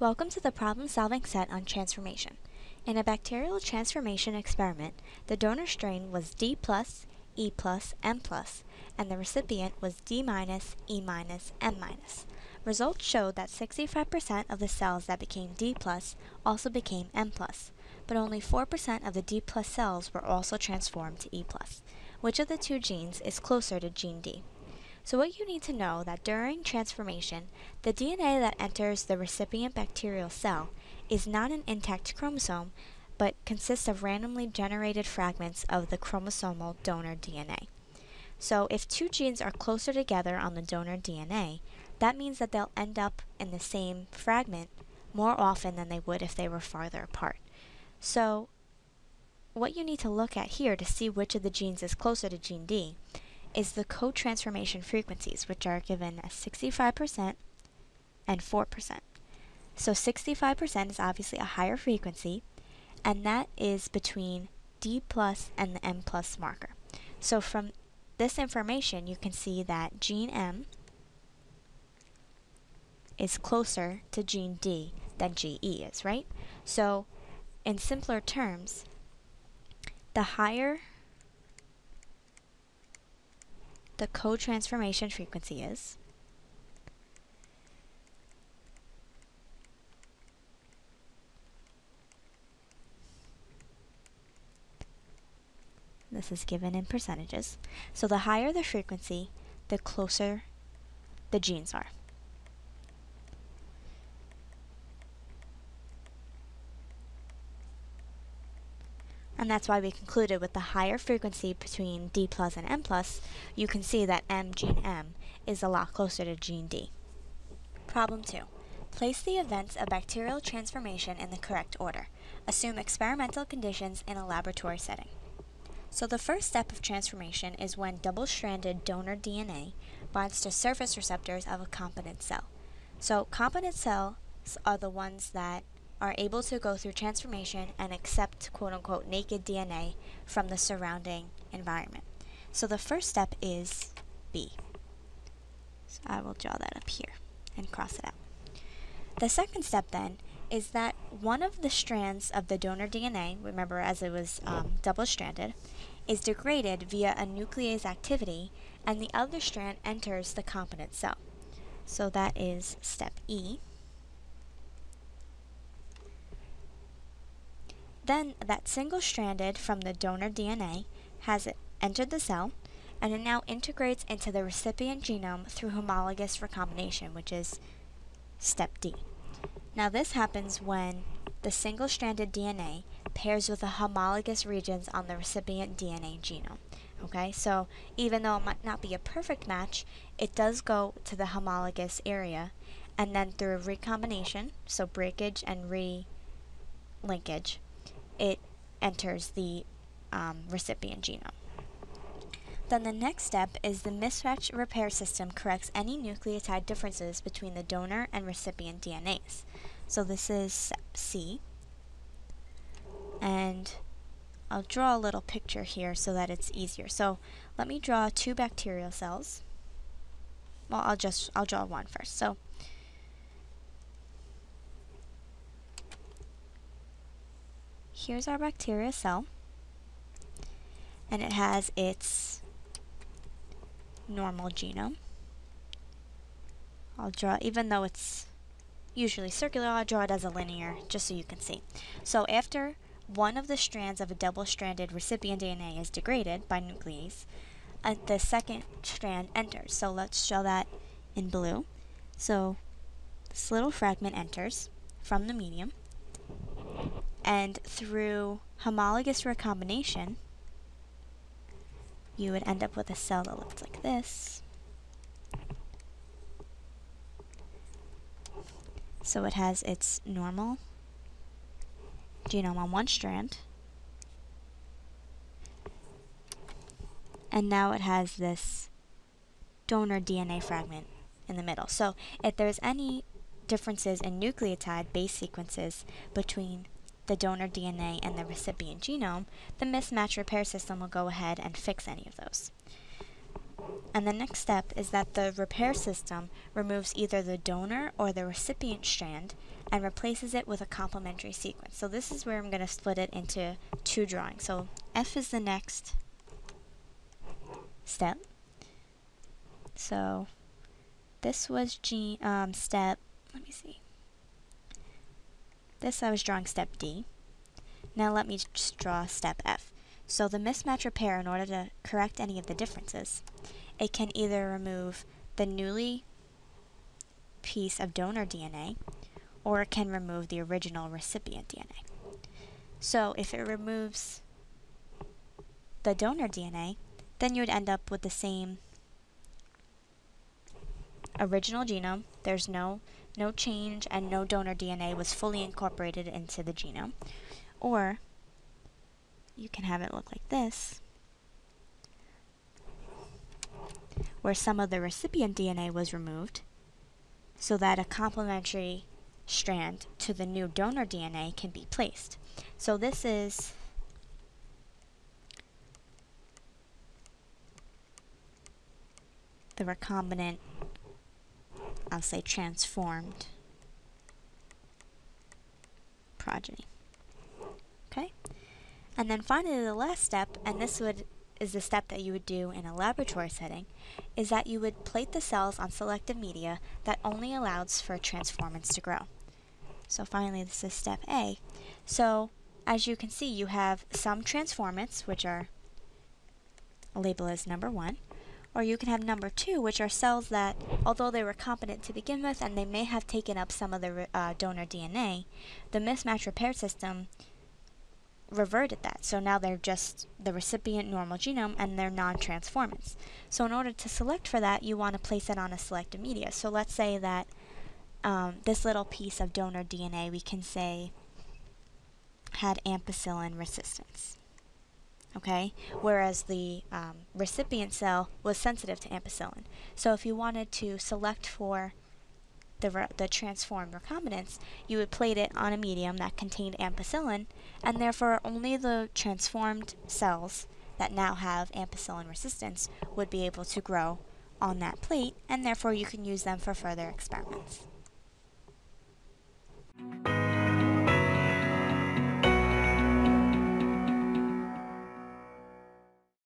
Welcome to the problem-solving set on transformation. In a bacterial transformation experiment, the donor strain was D+, E+, M+, and the recipient was D-, E-, M-. Results showed that 65% of the cells that became D+, also became M+, but only 4% of the D+ cells were also transformed to E+. Which of the two genes is closer to gene D? So what you need to know that during transformation, the DNA that enters the recipient bacterial cell is not an intact chromosome, but consists of randomly generated fragments of the chromosomal donor DNA. So if two genes are closer together on the donor DNA, that means that they'll end up in the same fragment more often than they would if they were farther apart. So what you need to look at here to see which of the genes is closer to gene D is the co-transformation frequencies, which are given as 65% and 4%. So 65% is obviously a higher frequency, and that is between D+ and the M+ marker. So from this information, you can see that gene M is closer to gene D than GE is, right? So in simpler terms, the higher the co-transformation frequency is, this is given in percentages, so the higher the frequency, the closer the genes are. And that's why we concluded with the higher frequency between D+ and M+, you can see that gene M is a lot closer to gene D. Problem 2. Place the events of bacterial transformation in the correct order. Assume experimental conditions in a laboratory setting. So the first step of transformation is when double-stranded donor DNA binds to surface receptors of a competent cell. So competent cells are the ones that are able to go through transformation and accept quote-unquote naked DNA from the surrounding environment. So the first step is B. So I will draw that up here and cross it out. The second step then is that one of the strands of the donor DNA, remember as it was double-stranded, is degraded via a nuclease activity, and the other strand enters the competent cell. So that is step E. Then that single-stranded from the donor DNA has entered the cell, and it now integrates into the recipient genome through homologous recombination, which is step D. Now this happens when the single-stranded DNA pairs with the homologous regions on the recipient DNA genome. Okay, so even though it might not be a perfect match, it does go to the homologous area, and then through recombination, so breakage and re-linkage, it enters the recipient genome. Then the next step is the mismatch repair system corrects any nucleotide differences between the donor and recipient DNAs. So this is step C. And I'll draw a little picture here so that it's easier. So let me draw two bacterial cells. Well, I'll draw one first. So here's our bacterial cell, and it has its normal genome. I'll draw, even though it's usually circular, I'll draw it as a linear just so you can see. So after one of the strands of a double-stranded recipient DNA is degraded by nuclease, the second strand enters. So let's show that in blue. So this little fragment enters from the medium, and through homologous recombination, you would end up with a cell that looks like this. So it has its normal genome on one strand, and now it has this donor DNA fragment in the middle. So if there's any differences in nucleotide base sequences between the donor DNA and the recipient genome, the mismatch repair system will go ahead and fix any of those. And the next step is that the repair system removes either the donor or the recipient strand and replaces it with a complementary sequence. So this is where I'm going to split it into two drawings. So F is the next step. So this was step, let me see. This I was drawing step D. Now let me just draw step F. So the mismatch repair, in order to correct any of the differences, it can either remove the newly piece of donor DNA, or it can remove the original recipient DNA. So if it removes the donor DNA, then you would end up with the same original genome. There's no change, and no donor DNA was fully incorporated into the genome. Or you can have it look like this, where some of the recipient DNA was removed so that a complementary strand to the new donor DNA can be placed. So this is the recombinant, I'll say transformed progeny. Okay? And then finally the last step, and this is the step that you would do in a laboratory setting, is that you would plate the cells on selective media that only allows for transformants to grow. So finally this is step A. So as you can see, you have some transformants, which are labeled as number 1, or you can have number 2, which are cells that, although they were competent to begin with and they may have taken up some of the donor DNA, the mismatch repair system reverted that. So now they're just the recipient normal genome and they're non-transformants. So in order to select for that, you want to place it on a selective media. So let's say that this little piece of donor DNA, we can say, had ampicillin resistance. Okay, whereas the recipient cell was sensitive to ampicillin. So if you wanted to select for the transformed recombinants, you would plate it on a medium that contained ampicillin, and therefore only the transformed cells that now have ampicillin resistance would be able to grow on that plate, and therefore you can use them for further experiments.